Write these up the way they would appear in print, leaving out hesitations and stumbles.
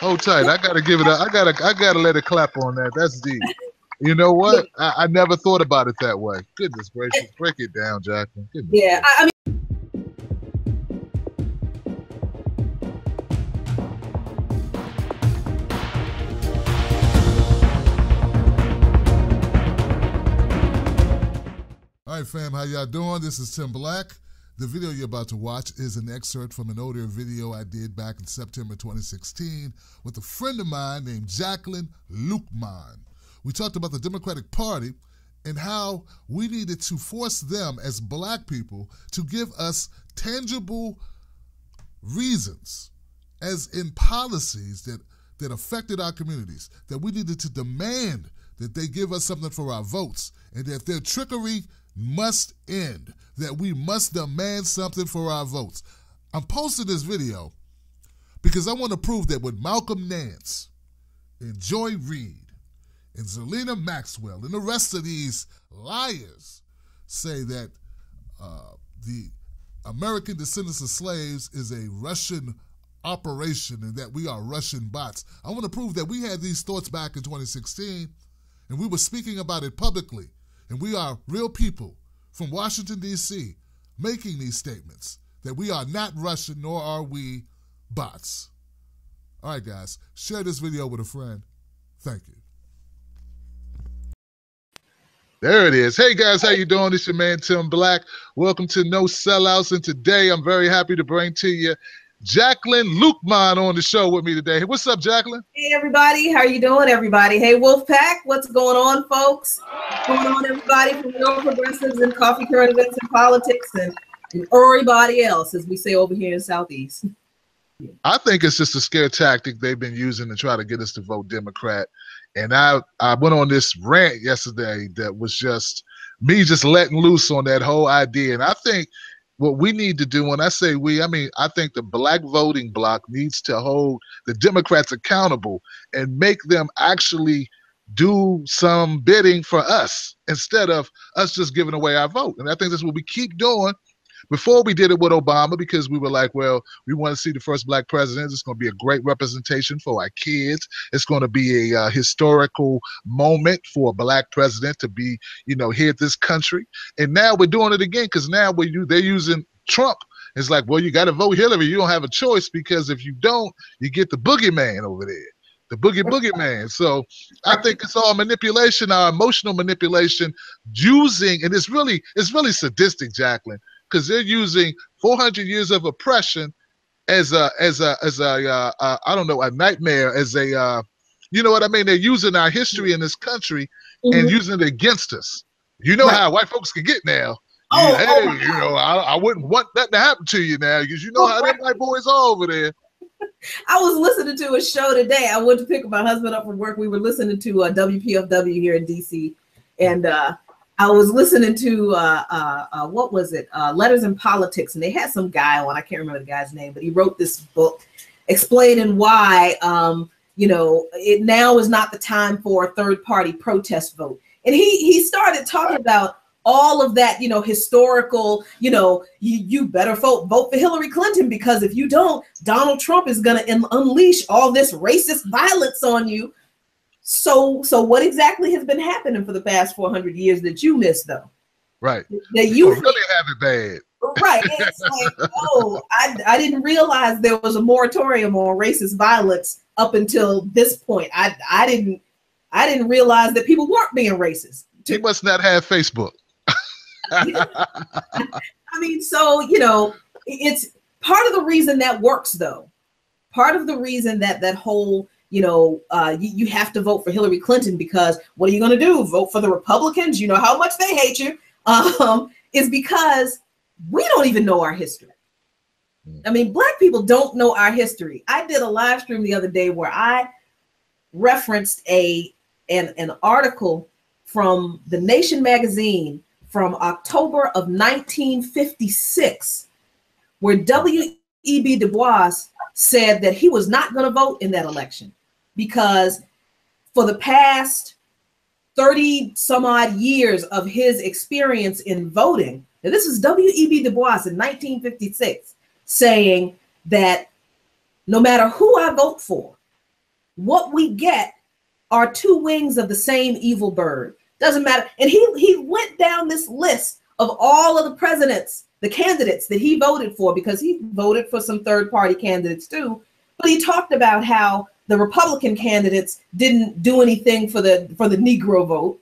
Hold tight. I gotta give it. I gotta let it clap on that. That's deep. You know what? I never thought about it that way. Goodness gracious, break it down, Jacqueline. Goodness Yeah, gracious. I mean, All right, fam, how y'all doing? This is Tim Black. The video you're about to watch is an excerpt from an older video I did back in September 2016 with a friend of mine named Jacqueline Luqman. We talked about the Democratic Party and how we needed to force them as black people to give us tangible reasons, as in policies that affected our communities, that we needed to demand that they give us something for our votes, and that their trickery must end, that we must demand something for our votes. I'm posting this video because I want to prove that when Malcolm Nance and Joy Reid and Zelina Maxwell and the rest of these liars say that the American descendants of slaves is a Russian operation and that we are Russian bots, I want to prove that we had these thoughts back in 2016 and we were speaking about it publicly. And we are real people from Washington, D.C., making these statements that we are not Russian, nor are we bots. All right, guys, share this video with a friend. Thank you. There it is. Hey guys, how you doing? It's your man Tim Black. Welcome to No Sellouts, and today I'm very happy to bring to you Jacqueline Luqman on the show with me today. What's up, Jacqueline? hey everybody, how are you doing, everybody? Hey Wolfpack, what's going on, folks? What's going on, everybody, from Real Progressives and Coffee Current Events and Politics and everybody else, as we say over here in Southeast. I think it's just a scare tactic they've been using to try to get us to vote Democrat. And I went on this rant yesterday that was just me just letting loose on that whole idea. And I think what we need to do, when I say we, I mean, I think the black voting bloc needs to hold the Democrats accountable and make them actually do some bidding for us instead of us just giving away our vote. And I think that's what we keep doing. Before we did it with Obama, because we were like, well, we want to see the first black president. It's going to be a great representation for our kids. It's going to be a historical moment for a black president to be, you know, here at this country. And now we're doing it again because now they're using Trump. It's like, well, you got to vote Hillary. You don't have a choice because if you don't, you get the boogeyman over there. The boogeyman. So I think it's all manipulation, our emotional manipulation, using, and it's really sadistic, Jacqueline, because they're using 400 years of oppression as a I don't know, a nightmare, as a you know what I mean? They're using our history in this country and using it against us. You know how white folks can get now. You know, I wouldn't want that to happen to you now because you know how them white boys are over there. I was listening to a show today. I went to pick my husband up from work. We were listening to WPFW here in DC, and I was listening to what was it? Letters in Politics, and they had some guy on. I can't remember the guy's name, but he wrote this book explaining why you know, it now is not the time for a third-party protest vote. And he started talking about all of that, you know, historical, you know, you better vote for Hillary Clinton because if you don't, Donald Trump is going to unleash all this racist violence on you. So what exactly has been happening for the past 400 years that you missed, though? Right. That you really have it bad. Right. It's like, oh, I didn't realize there was a moratorium on racist violence up until this point. I didn't realize that people weren't being racist. He must not have Facebook. I mean, so, you know, it's part of the reason that works, though. Part of the reason that whole, you know, you have to vote for Hillary Clinton because what are you going to do? Vote for the Republicans? You know how much they hate you. Is because we don't even know our history. I mean, Black people don't know our history. I did a live stream the other day where I referenced an article from The Nation magazine from October of 1956, where W.E.B. Du Bois said that he was not going to vote in that election because for the past 30 some odd years of his experience in voting, now this is W.E.B. Du Bois in 1956 saying that no matter who I vote for, what we get are two wings of the same evil bird. Doesn't matter. And he went down this list of all of the presidents, the candidates that he voted for, because he voted for some third-party candidates too. But he talked about how the Republican candidates didn't do anything for the Negro vote.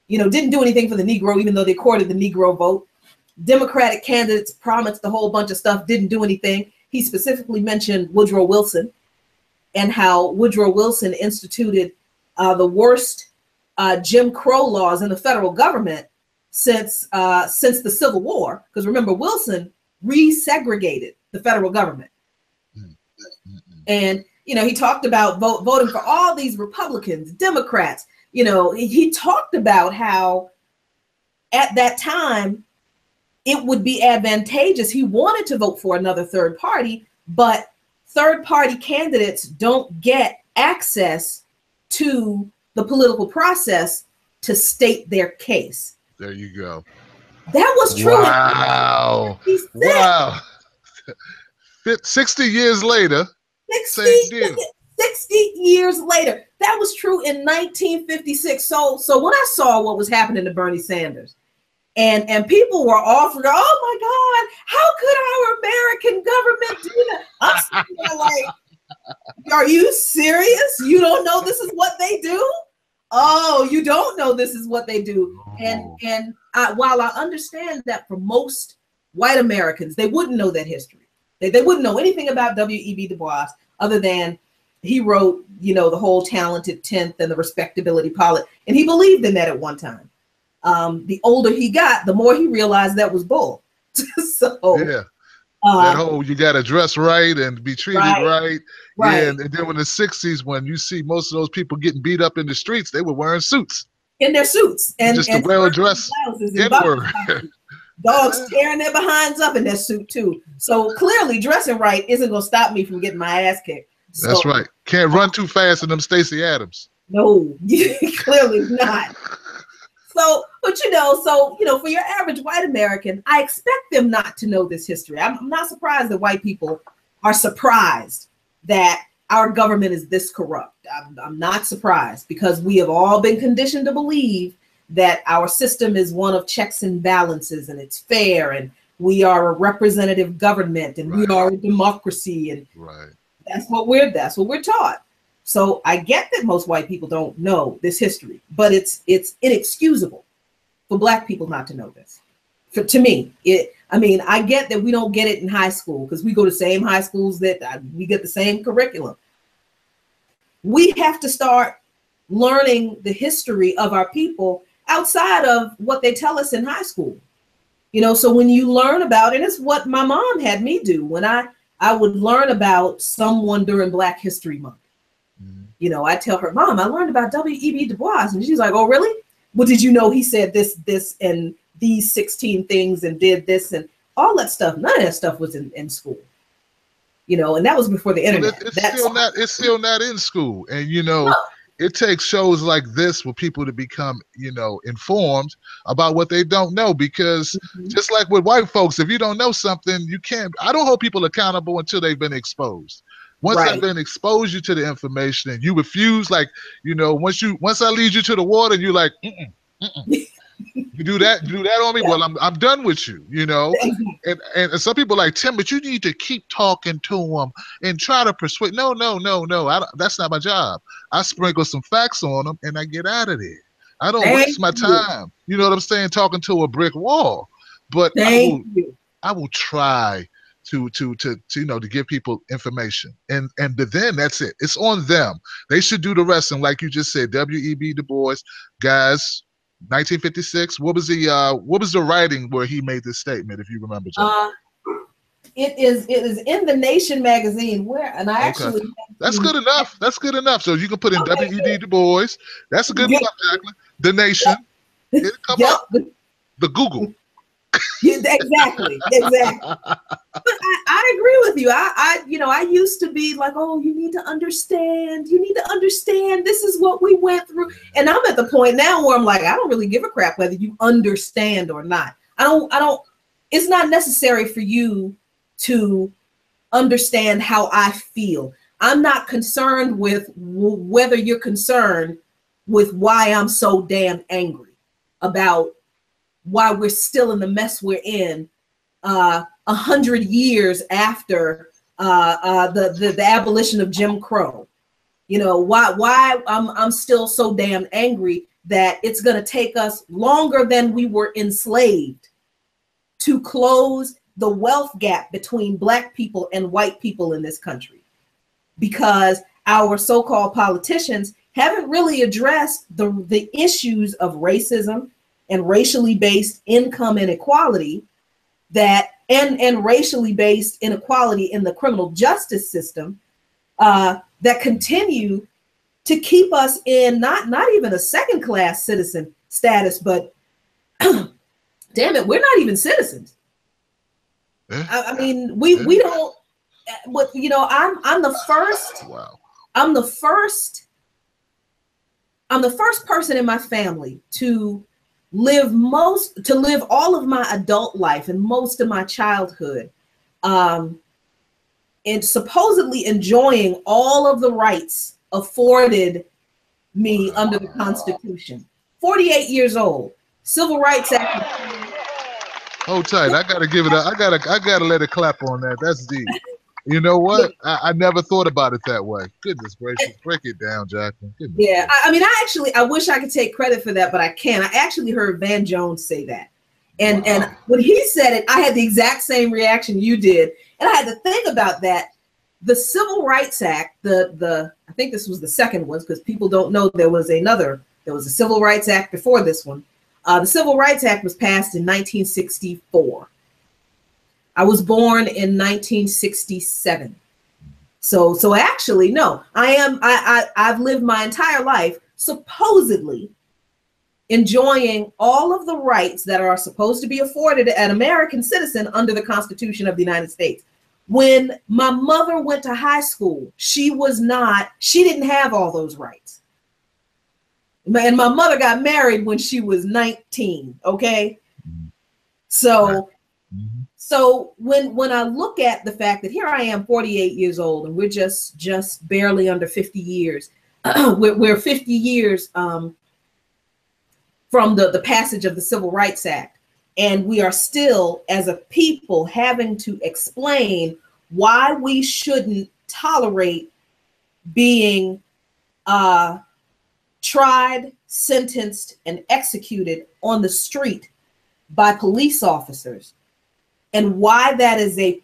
You know, didn't do anything for the Negro, even though they courted the Negro vote. Democratic candidates promised a whole bunch of stuff, didn't do anything. He specifically mentioned Woodrow Wilson and how Woodrow Wilson instituted the worst Jim Crow laws in the federal government since the Civil War. Because remember, Wilson resegregated the federal government. And, you know, he talked about voting for all these Republicans, Democrats. You know, he talked about how at that time it would be advantageous. He wanted to vote for another third party, but third party candidates don't get access to the political process to state their case. There you go. That was true. Wow. Wow. 60 years later. 60 years later. That was true in 1956. So when I saw what was happening to Bernie Sanders, and people were offering, oh my God, how could our American government do that? I'm sitting there like, are you serious? You don't know this is what they do? Oh, you don't know this is what they do. And while I understand that for most white Americans, they wouldn't know that history. They wouldn't know anything about W.E.B. Du Bois other than he wrote, you know, the whole Talented Tenth and the Respectability Pilot. And he believed in that at one time. The older he got, the more he realized that was bull. So yeah, that whole you got to dress right and be treated right. Yeah, and then in the 60s, when you see most of those people getting beat up in the streets, they were wearing suits. In their suits. And just a well-dressed N-word. Dogs tearing their behinds up in that suit too. So clearly dressing right isn't going to stop me from getting my ass kicked. So, that's right. Can't run too fast in them Stacey Adams. No, clearly not. So, but for your average white American, I expect them not to know this history. I'm not surprised that white people are surprised that our government is this corrupt. I'm not surprised, because we have all been conditioned to believe that our system is one of checks and balances, and it's fair, and we are a representative government, and we are a democracy, and that's what we're taught. So I get that most white people don't know this history, but it's inexcusable for Black people not to know this. To me, I get that we don't get it in high school because we go to the same high schools that we get the same curriculum. We have to start learning the history of our people outside of what they tell us in high school. You know, so when you learn about, and it's what my mom had me do when I would learn about someone during Black History Month. You know, I tell her, Mom, I learned about W.E.B. Du Bois. And she's like, oh, really? Well, did you know he said this, and these 16 things and did this and all that stuff? None of that stuff was in school. You know, and that was before the internet. It's still not in school. And, you know, it takes shows like this for people to become, you know, informed about what they don't know. Because just like with white folks, if you don't know something, you can't. I don't hold people accountable until they've been exposed. Once I've been exposed you to the information and you refuse, like, you know, once I lead you to the water and you're like, you do that on me. Yeah. Well, I'm done with you, you know. And some people are like, Tim, but you need to keep talking to them and try to persuade. No. That's not my job. I sprinkle some facts on them and I get out of there. I don't waste my time. You know what I'm saying? Talking to a brick wall. But I will try to you know, to give people information, and then that's it. It's on them. They should do the rest. And like you just said, W.E.B. Du Bois, guys, 1956. What was the writing where he made this statement? If you remember, John? It is in the Nation magazine. Actually that's good enough. That's good enough. So you can put in W.E.B. Du Bois. That's a good enough, Jacqueline. The Nation. It'll come up. The Google. Exactly. But I agree with you. I used to be like, oh, you need to understand. This is what we went through. And I'm at the point now where I'm like, I don't really give a crap whether you understand or not. I don't. It's not necessary for you to understand how I feel. I'm not concerned with whether you're concerned with why I'm so damn angry about why we're still in the mess we're in 100 years after the abolition of Jim Crow. You know, why I'm still so damn angry that it's going to take us longer than we were enslaved to close the wealth gap between Black people and white people in this country, because our so-called politicians haven't really addressed the issues of racism and racially based income inequality and racially based inequality in the criminal justice system that continue to keep us in not even a second class citizen status, but damn it, we're not even citizens. I mean, we don't. But you know, I'm the first. Wow. I'm the first person in my family to live all of my adult life and most of my childhood, and supposedly enjoying all of the rights afforded me under the Constitution. 48 years old, Civil Rights Act. Hold tight. I gotta give it. I gotta let it clap on that. That's deep. You know what? I never thought about it that way. Goodness gracious. Break it down, Jacqueline. Yeah, I mean, I wish I could take credit for that, but I can't. I actually heard Van Jones say that. And when he said it, I had the exact same reaction you did. And I had to think about that. The Civil Rights Act, I think this was the second one, because people don't know there was a Civil Rights Act before this one. The Civil Rights Act was passed in 1964. I was born in 1967. So actually, no, I've lived my entire life supposedly enjoying all of the rights that are supposed to be afforded an American citizen under the Constitution of the United States. When my mother went to high school, she didn't have all those rights. And my mother got married when she was 19, okay? So when I look at the fact that here I am 48 years old and we're just barely under 50 years, we're 50 years from the passage of the Civil Rights Act, and we are still, as a people, having to explain why we shouldn't tolerate being tried, sentenced, and executed on the street by police officers, and why that is a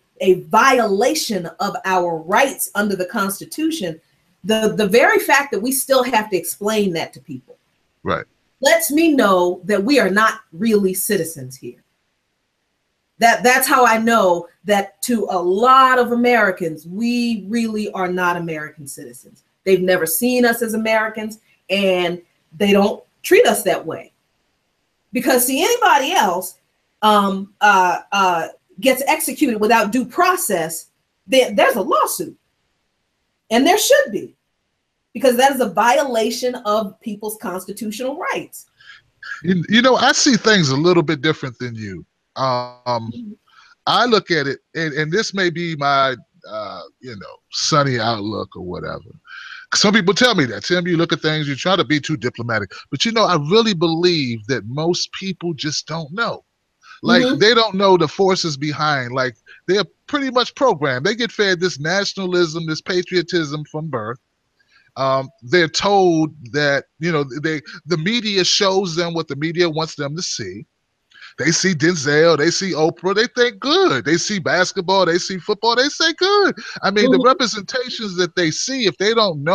violation of our rights under the Constitution. The very fact that we still have to explain that to people, right, lets me know that we are not really citizens here. That's how I know that to a lot of Americans, we really are not American citizens. They've never seen us as Americans, and they don't treat us that way. Because see, anybody else gets executed without due process, there's a lawsuit. And there should be, because that is a violation of people's constitutional rights. You know, I see things a little bit different than you. I look at it, and this may be my, sunny outlook or whatever. Some people tell me that. Tim, you look at things, you try to be too diplomatic. But, I really believe that most people just don't know. Like, they don't know the forces behind. Like, they're pretty much programmed. They get fed this nationalism, this patriotism from birth. They're told that, the media shows them what the media wants them to see. They see Denzel, they see Oprah, they think good. They see basketball, they see football, they say good. I mean, the representations that they see, if they don't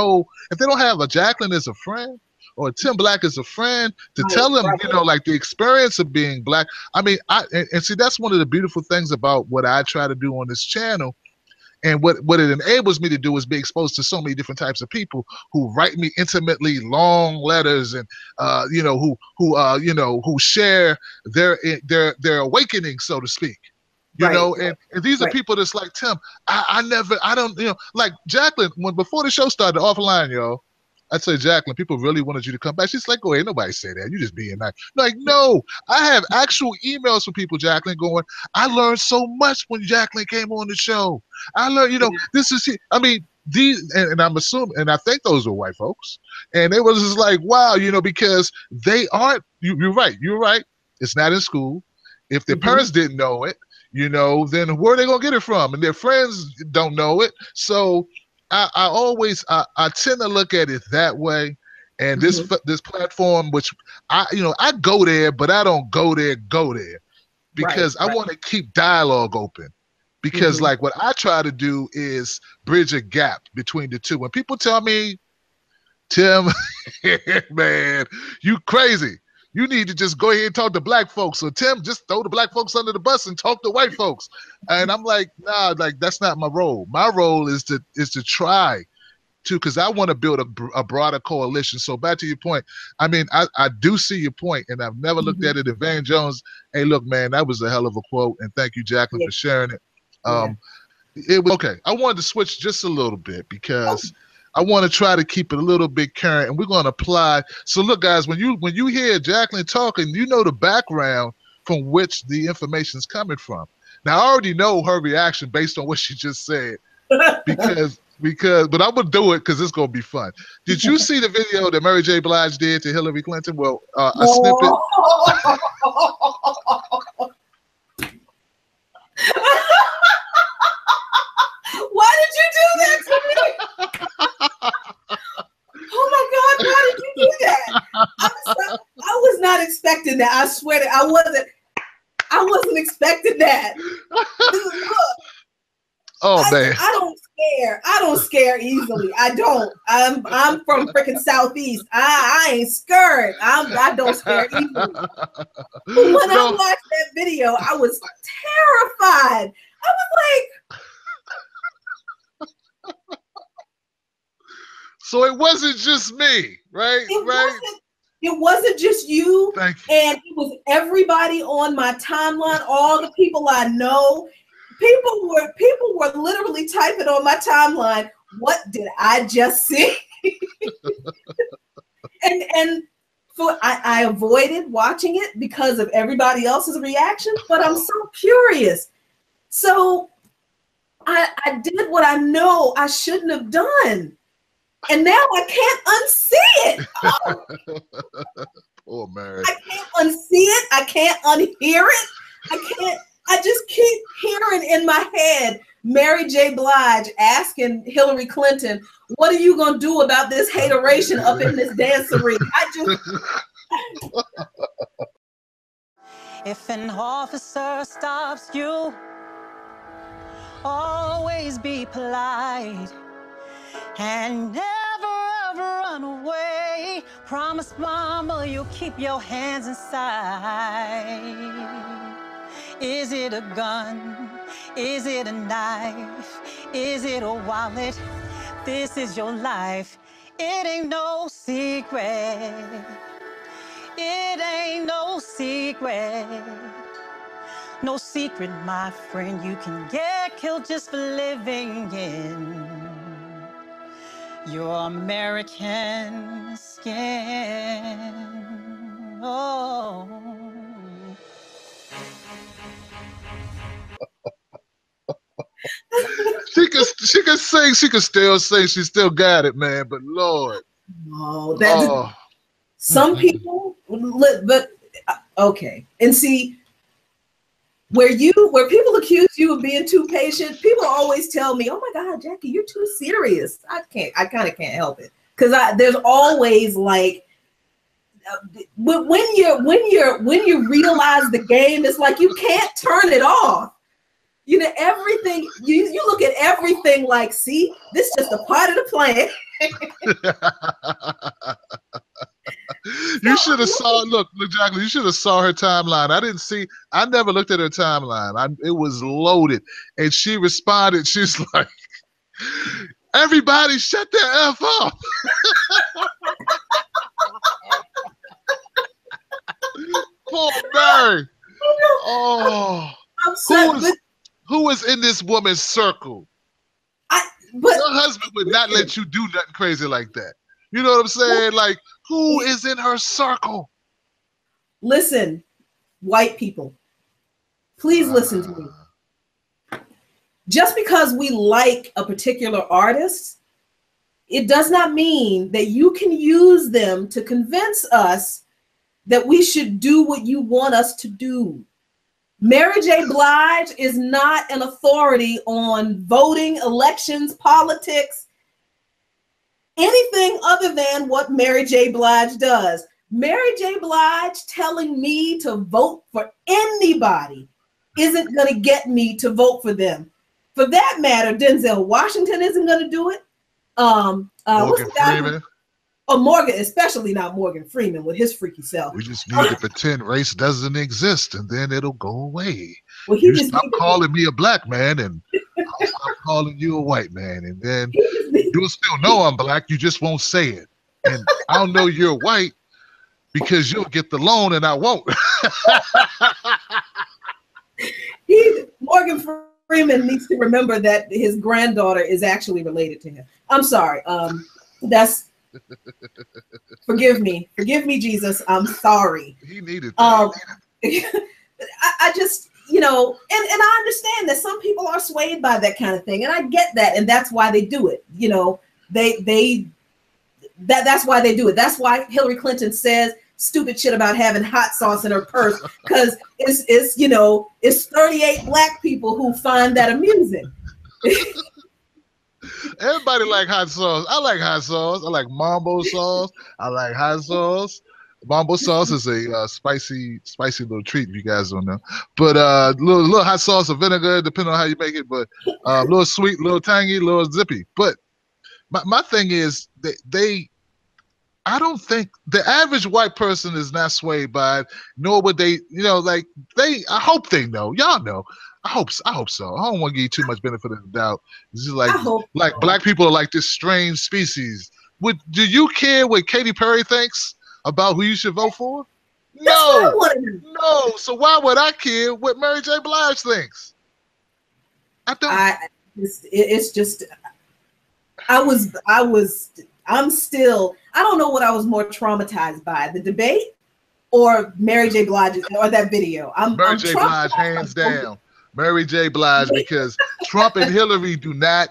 have a Jacqueline as a friend or Tim Black as a friend to tell them, like the experience of being Black. I mean, and see, that's one of the beautiful things about what I try to do on this channel. And what it enables me to do is be exposed to so many different types of people who write me intimately long letters, and who share their awakening, so to speak. You know, and these are people that's like, Tim, like Jacqueline, before the show started offline, y'all, I'd say, Jacqueline, people really wanted you to come back. She's like, oh, ain't nobody say that. You just being nice. Like, no, I have actual emails from people, Jacqueline, going, I learned so much when Jacqueline came on the show. I learned, this is, I mean, and I'm assuming, and I think those were white folks, and they was just like, wow, because they aren't. You're right. You're right. It's not in school. If their parents didn't know it, then where are they gonna get it from? And their friends don't know it. So I always tend to look at it that way. And this platform, which I go there, but I don't go there because I want to keep dialogue open. Because like what I try to do is bridge a gap between the two. When people tell me, Tim, man, you crazy. You need to just go ahead and talk to black folks. So Tim, just throw the black folks under the bus and talk to white folks. And I'm like, nah, like that's not my role. My role is to try to, because I want to build a broader coalition. So back to your point, I mean, I do see your point, and I've never looked at it. And Van Jones, hey, look, man, that was a hell of a quote, and thank you, Jacqueline, for sharing it. It was okay. I wanted to switch just a little bit because I want to try to keep it a little bit current, and we're going to apply. So look, guys, when you hear Jacqueline talking, you know the background from which the information is coming from. Now, I already know her reaction based on what she just said, because but I'm gonna do it because it's gonna be fun. Did you see the video that Mary J. Blige did to Hillary Clinton? Well, a snippet. Why did you do that to me? Oh my God, why did you do that? I was not expecting that. I swear that I wasn't expecting that. Man. I don't scare easily. I don't. I'm from freaking Southeast. I ain't scared. I don't scare easily. But when I watched that video, I was terrified. I was like, so it wasn't just me, right? It wasn't just you. Thank you. And it was everybody on my timeline, all the people I know. People were literally typing on my timeline, what did I just see? and I avoided watching it because of everybody else's reaction, but I'm so curious. So I did what I know I shouldn't have done. And now I can't unsee it. Oh. Poor Mary. I can't unsee it. I can't unhear it. I just keep hearing in my head Mary J. Blige asking Hillary Clinton, what are you going to do about this hateration up in this dancery? If an officer stops you, always be polite and never ever run away. Promise mama you'll keep your hands inside. Is it a gun? Is it a knife? Is it a wallet? This is your life. It ain't no secret. It ain't no secret. No secret, my friend. You can get killed just for living in your American skin. Oh. She can sing. She can still sing. She still got it, man. But Lord, some people, but okay. And see, where people accuse you of being too patient, people always tell me, "Oh my God, Jackie, you're too serious." I kind of can't help it because there's always like. When you realize the game, it's like you can't turn it off. You know, everything, you look at everything like, see, this is just a part of the plan. You should have look, Jacqueline, you should have saw her timeline. I never looked at her timeline. It was loaded. And she responded, she's like, everybody shut the F up. Poor Mary. Oh, who is in this woman's circle? Your husband would not let you do nothing crazy like that. You know what I'm saying? Like, who is in her circle? Listen, white people, please listen to me. just because we like a particular artist, it does not mean that you can use them to convince us that we should do what you want us to do. Mary J. Blige is not an authority on voting, elections, politics, anything other than what Mary J. Blige does. Mary J. Blige telling me to vote for anybody isn't going to get me to vote for them. For that matter, Denzel Washington isn't going to do it. Morgan Freeman. Oh, Morgan, especially not Morgan Freeman with his freaky self. We just need to pretend race doesn't exist, and then it'll go away. Well, you stop calling me a black man, and I'll stop calling you a white man, and then you'll still know I'm black. You just won't say it, and I'll know you're white because you'll get the loan, and I won't. Morgan Freeman needs to remember that his granddaughter is actually related to him. I'm sorry. That's. Forgive me, Jesus. I'm sorry. He needed that. I just, and I understand that some people are swayed by that kind of thing, and I get that, and that's why they do it. That's why they do it. That's why Hillary Clinton says stupid shit about having hot sauce in her purse, because it's 38 black people who find that amusing. Everybody like hot sauce. I like hot sauce. I like mambo sauce. I like hot sauce. Mambo sauce is a spicy little treat, if you guys don't know. But little hot sauce or vinegar, depending on how you make it. But a little sweet, little tangy, little zippy. But my thing is I don't think the average white person is not swayed by it, nor would they, I hope they know. Y'all know. I hope so. I don't want to give you too much benefit of the doubt. It's just like black people are like this strange species. Do you care what Katy Perry thinks about who you should vote for? No. So why would I care what Mary J. Blige thinks? I don't. It's just. I'm still. I don't know what I was more traumatized by, the debate or Mary J. Blige or that video. Mary J. Blige, hands down. Mary J. Blige, because Trump and Hillary do not.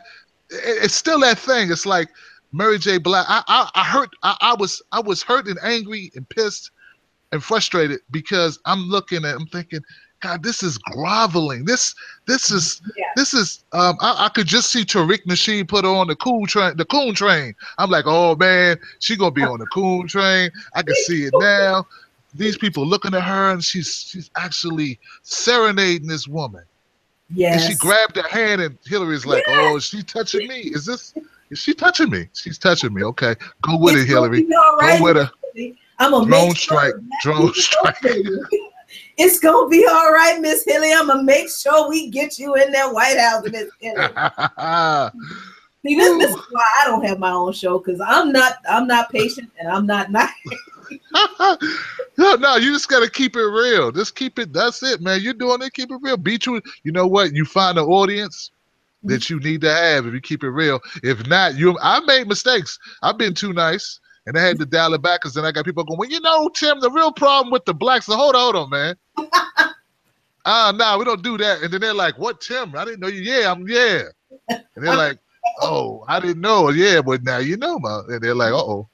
It's still that thing. It's like Mary J. Blige. I was hurt and angry and pissed and frustrated because I'm thinking, God, this is groveling. This is. I could just see Tariq Nasheed put on the Coon Train. I'm like, oh man, she gonna be on the Coon Train. I can see it now. These people looking at her, and she's actually serenading this woman. Yes. And she grabbed her hand, and Hillary's like, "Oh, is she touching me? Is she touching me? She's touching me. Okay, go with it, Hillary. Right. Go with her. I'm gonna drone strike. It's gonna be all right, Miss Hillary. I'm gonna make sure we get you in that White House, Miss Hillary." See, this is why I don't have my own show, because I'm not patient and I'm not nice. No, you just gotta keep it real. Just keep it. That's it, man. You're doing it. Keep it real. Be true. You know what? You find an audience that you need to have if you keep it real. If not, I made mistakes. I've been too nice, and I had to dial it back, because then I got people going, well, Tim, the real problem with the blacks. So hold on, man. No, we don't do that. And then they're like, what, Tim? I didn't know you. Yeah, yeah. And they're like, oh, I didn't know. Yeah, but now you know, man. And they're like, uh-oh.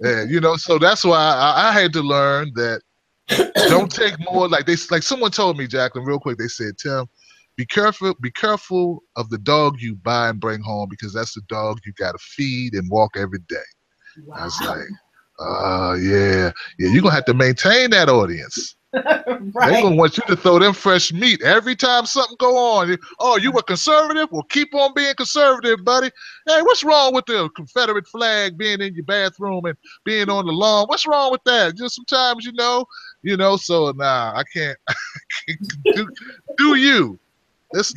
Yeah, so that's why I had to learn that don't take more. Like someone told me, Jacqueline, real quick. They said, Tim, be careful of the dog you buy and bring home, because that's the dog you got to feed and walk every day. Wow. I was like, yeah, you're gonna have to maintain that audience. Right. They're gonna want you to throw them fresh meat every time something go on. Oh, you were conservative? Well, keep on being conservative, buddy. Hey, what's wrong with the Confederate flag being in your bathroom and being on the lawn? What's wrong with that? Just sometimes, so nah, I can't do you. Let's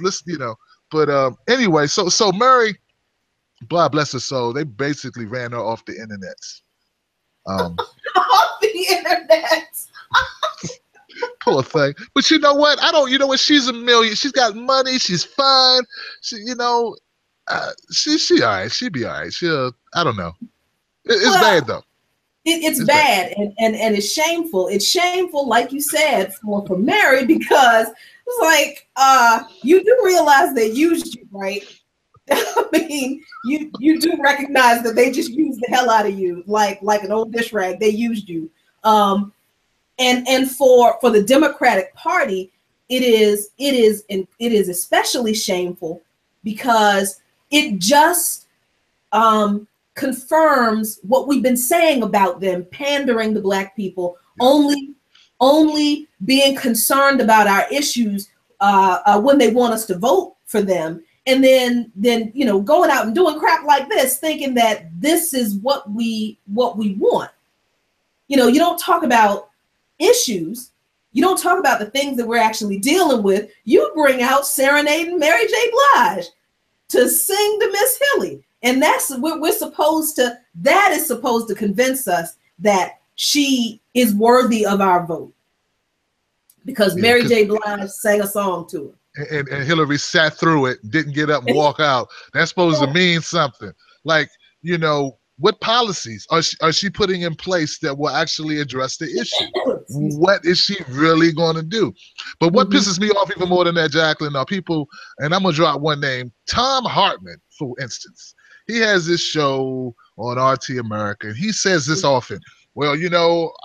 But anyway, so Mary, God bless her soul, they basically ran her off the internet. Off the internet. Poor thing. But you know what? She's a million. She's got money. She's fine. She all right. She'll be all right. I don't know. It's bad though. It's bad. And it's shameful. It's shameful, like you said, for Mary, because It's like, you do realize they used you, right? I mean, you do recognize that they just used the hell out of you, like an old dish rag. They used you. And for the Democratic Party, it is especially shameful because it just confirms what we've been saying about them pandering to Black people, only being concerned about our issues when they want us to vote for them, and then going out and doing crap like this, thinking that this is what we want. You don't talk about issues. You don't talk about the things that we're actually dealing with. You bring out serenading Mary J. Blige to sing to Miss Hilly. And that's what we're supposed to, that is supposed to convince us that she is worthy of our vote. Because Mary J. Blige sang a song to her. And Hillary sat through it, didn't get up and walk out. That's supposed to mean something. Like, what policies are she putting in place that will actually address the issue? What is she really going to do? But what pisses me off even more than that, Jacqueline, are people, and I'm going to drop one name, Tom Hartman, for instance. He has this show on RT America, and he says this often. Well,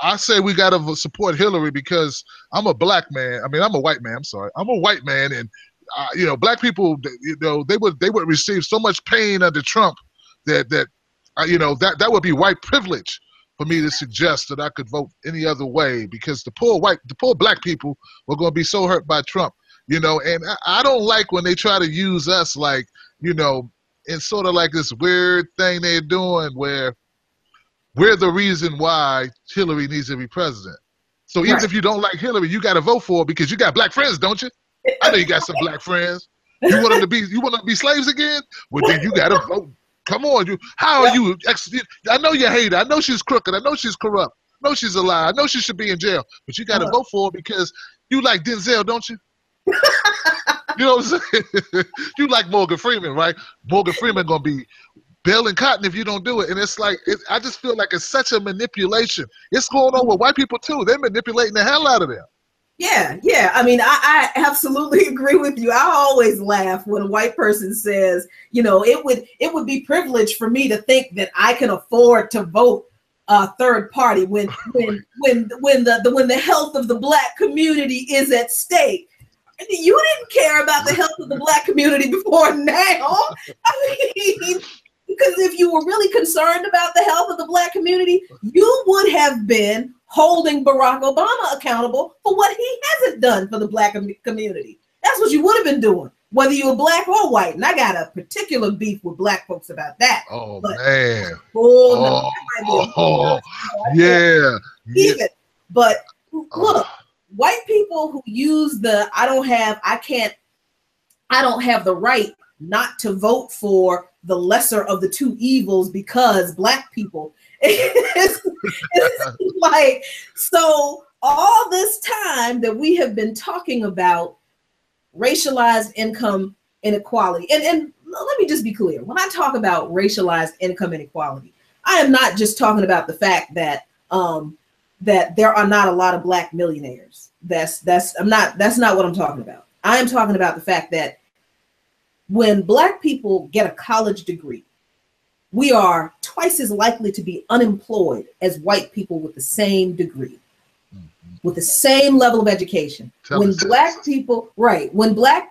I say we got to support Hillary because I'm a black man. I mean, I'm a white man. I'm sorry. I'm a white man. And, Black people, they would receive so much pain under Trump that would be white privilege for me to suggest that I could vote any other way because the poor Black people were going to be so hurt by Trump, and I don't like when they try to use us like, in sort of like this weird thing they're doing where we're the reason why Hillary needs to be president. So even if you don't like Hillary, you got to vote for her because you got Black friends, don't you? I know you got some Black friends. You want them to be slaves again? Well, then you got to vote. Come on, how are you? I know you hate her. I know she's crooked. I know she's corrupt. I know she's a liar. I know she should be in jail. But you got to vote for her because you like Denzel, don't you? You know what I'm saying? You like Morgan Freeman, right? Morgan Freeman going to be bailing cotton if you don't do it. And it's like, I just feel like it's such a manipulation. It's going on with white people too. They're manipulating the hell out of them. Yeah. I mean, I absolutely agree with you. I always laugh when a white person says, it would be privileged for me to think that I can afford to vote a third party when the health of the Black community is at stake. You didn't care about the health of the Black community before now. I mean, because if you were really concerned about the health of the Black community, you would have been holding Barack Obama accountable for what he hasn't done for the Black community. That's what you would have been doing, whether you were Black or white. And I got a particular beef with Black folks about that. Oh, man. Yeah. But look, white people who use I don't have the right not to vote for the lesser of the two evils because Black people. It's like, so all this time that we have been talking about racialized income inequality, and let me just be clear, when I talk about racialized income inequality, I am not just talking about the fact that that there are not a lot of Black millionaires. That's not what I'm talking about. I am talking about the fact that when Black people get a college degree, we are twice as likely to be unemployed as white people with the same degree, with the same level of education. When Black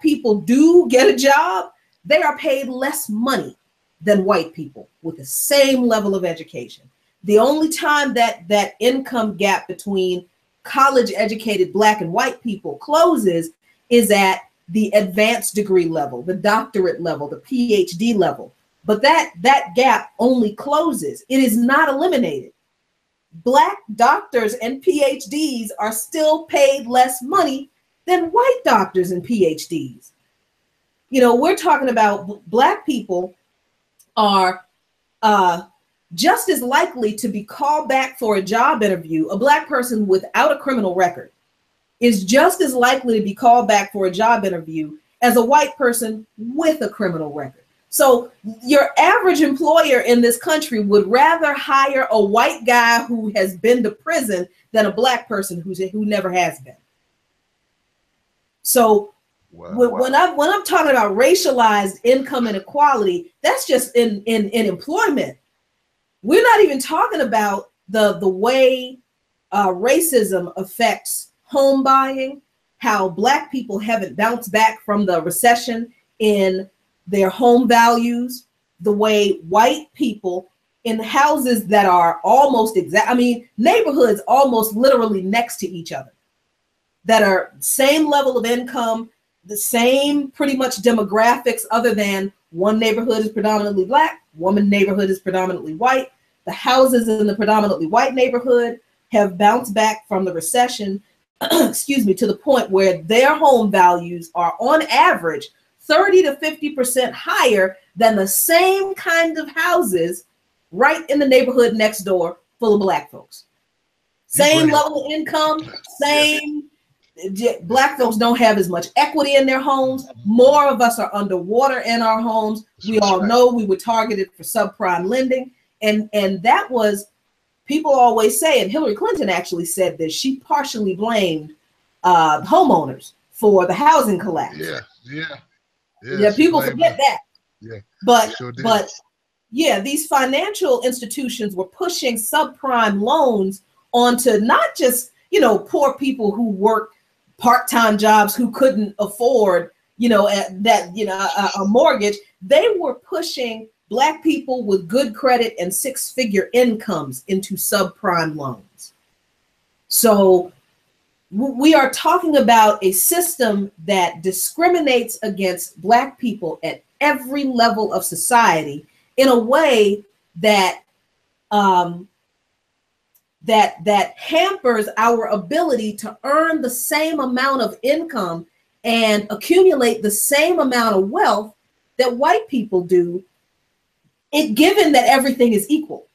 people do get a job, they are paid less money than white people with the same level of education. The only time that income gap between college educated Black and white people closes is at the advanced degree level, the doctorate level, the PhD level. But that gap only closes. It is not eliminated. Black doctors and PhDs are still paid less money than white doctors and PhDs. We're talking about Black people are just as likely to be called back for a job interview. A Black person without a criminal record is just as likely to be called back for a job interview as a white person with a criminal record. So your average employer in this country would rather hire a white guy who has been to prison than a Black person who never has been. So Wow. when I'm talking about racialized income inequality, that's just in employment. We're not even talking about the way racism affects home buying, how Black people haven't bounced back from the recession in their home values, the way white people in houses that are almost neighborhoods almost literally next to each other, that are same level of income, the same pretty much demographics, other than one neighborhood is predominantly Black, one neighborhood is predominantly white. The houses in the predominantly white neighborhood have bounced back from the recession, excuse me, to the point where their home values are on average 30 to 50% higher than the same kind of houses right in the neighborhood next door full of Black folks. Same level of income, same. Black folks don't have as much equity in their homes. More of us are underwater in our homes. We all know we were targeted for subprime lending. And that was, people always say, and Hillary Clinton actually said this, she partially blamed homeowners for the housing collapse. Yeah, people forget that. Yeah, but yeah, these financial institutions were pushing subprime loans onto not just, poor people who work part-time jobs who couldn't afford, a mortgage. They were pushing Black people with good credit and six-figure incomes into subprime loans. So we are talking about a system that discriminates against Black people at every level of society in a way that that hampers our ability to earn the same amount of income and accumulate the same amount of wealth that white people do, given that everything is equal.